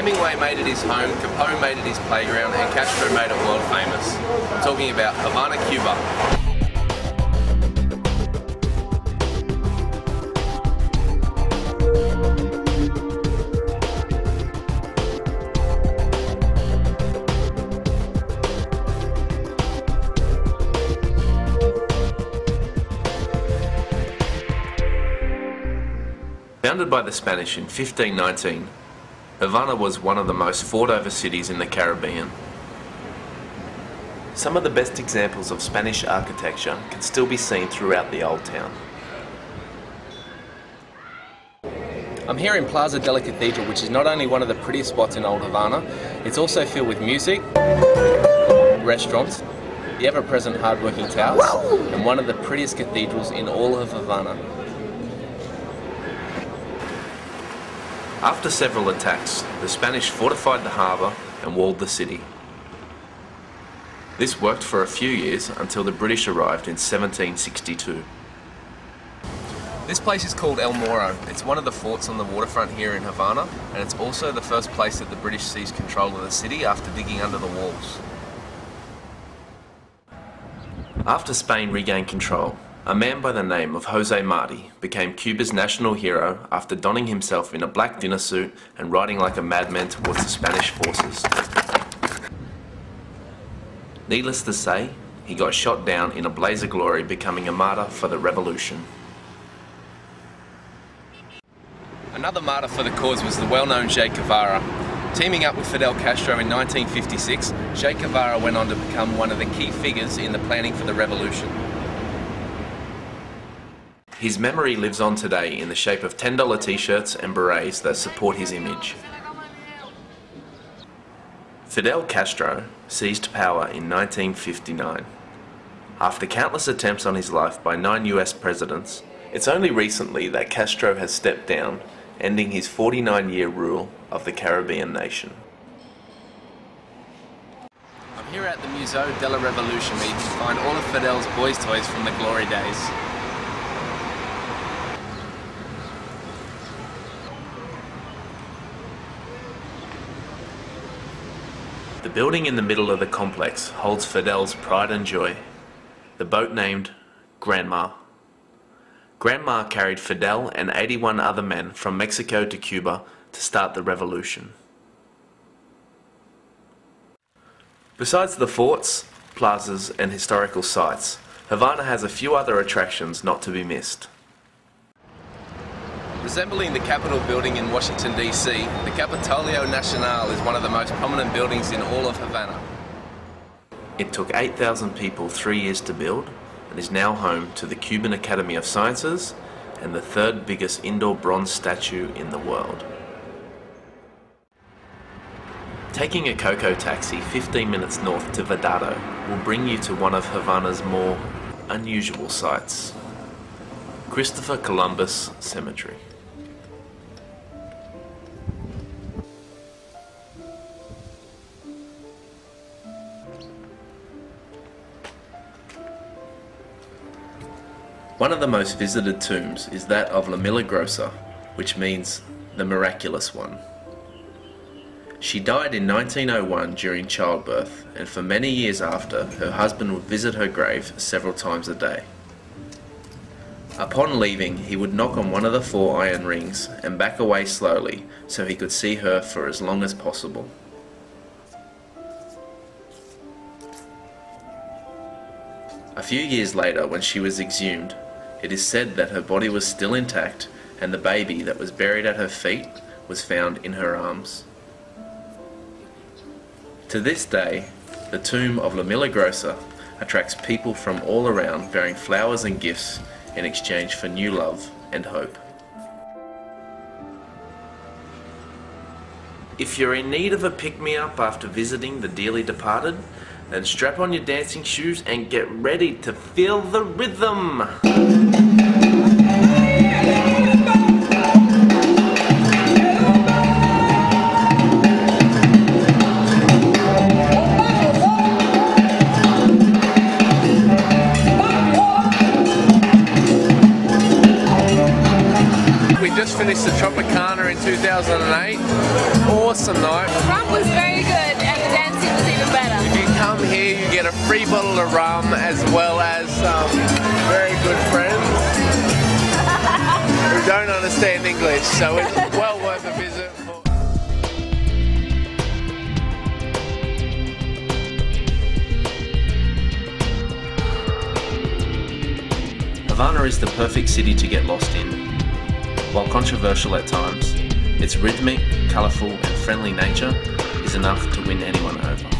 Hemingway made it his home, Capone made it his playground, and Castro made it world famous. I'm talking about Havana, Cuba. Founded by the Spanish in 1519, Havana was one of the most fought-over cities in the Caribbean. Some of the best examples of Spanish architecture can still be seen throughout the old town. I'm here in Plaza de la Cathedral, which is not only one of the prettiest spots in old Havana, it's also filled with music, restaurants, the ever-present hard-working touts, and one of the prettiest cathedrals in all of Havana. After several attacks, the Spanish fortified the harbour and walled the city. This worked for a few years until the British arrived in 1762. This place is called El Morro. It's one of the forts on the waterfront here in Havana, and it's also the first place that the British seized control of the city after digging under the walls. After Spain regained control, a man by the name of Jose Marti became Cuba's national hero after donning himself in a black dinner suit and riding like a madman towards the Spanish forces. Needless to say, he got shot down in a blaze of glory, becoming a martyr for the revolution. Another martyr for the cause was the well-known Che Guevara. Teaming up with Fidel Castro in 1956, Che Guevara went on to become one of the key figures in the planning for the revolution. His memory lives on today in the shape of $10 t-shirts and berets that support his image. Fidel Castro seized power in 1959. After countless attempts on his life by 9 US presidents, it's only recently that Castro has stepped down, ending his 49-year rule of the Caribbean nation. I'm here at the Museo de la Revolution, where you can find all of Fidel's boys' toys from the glory days. The building in the middle of the complex holds Fidel's pride and joy, the boat named Grandma. Grandma carried Fidel and 81 other men from Mexico to Cuba to start the revolution. Besides the forts, plazas and historical sites, Havana has a few other attractions not to be missed. Resembling the Capitol building in Washington, D.C., the Capitolio Nacional is one of the most prominent buildings in all of Havana. It took 8,000 people 3 years to build and is now home to the Cuban Academy of Sciences and the third biggest indoor bronze statue in the world. Taking a Coco taxi 15 minutes north to Vedado will bring you to one of Havana's more unusual sights, Christopher Columbus Cemetery. One of the most visited tombs is that of La Milagrosa, which means the miraculous one. She died in 1901 during childbirth, and for many years after, her husband would visit her grave several times a day. Upon leaving, he would knock on one of the 4 iron rings and back away slowly so he could see her for as long as possible. A few years later, when she was exhumed, it is said that her body was still intact and the baby that was buried at her feet was found in her arms. To this day, the tomb of La Milagrosa attracts people from all around bearing flowers and gifts in exchange for new love and hope. If you're in need of a pick-me-up after visiting the dearly departed, then strap on your dancing shoes and get ready to feel the rhythm! We just finished the Tropicana in 2008. Awesome night. The rum was very good and the dancing was even better. If you come here, you get a free bottle of rum as well as some very good friends who don't understand English, so it's well worth a visit. Havana is the perfect city to get lost in. While controversial at times, its rhythmic, colourful and friendly nature is enough to win anyone over.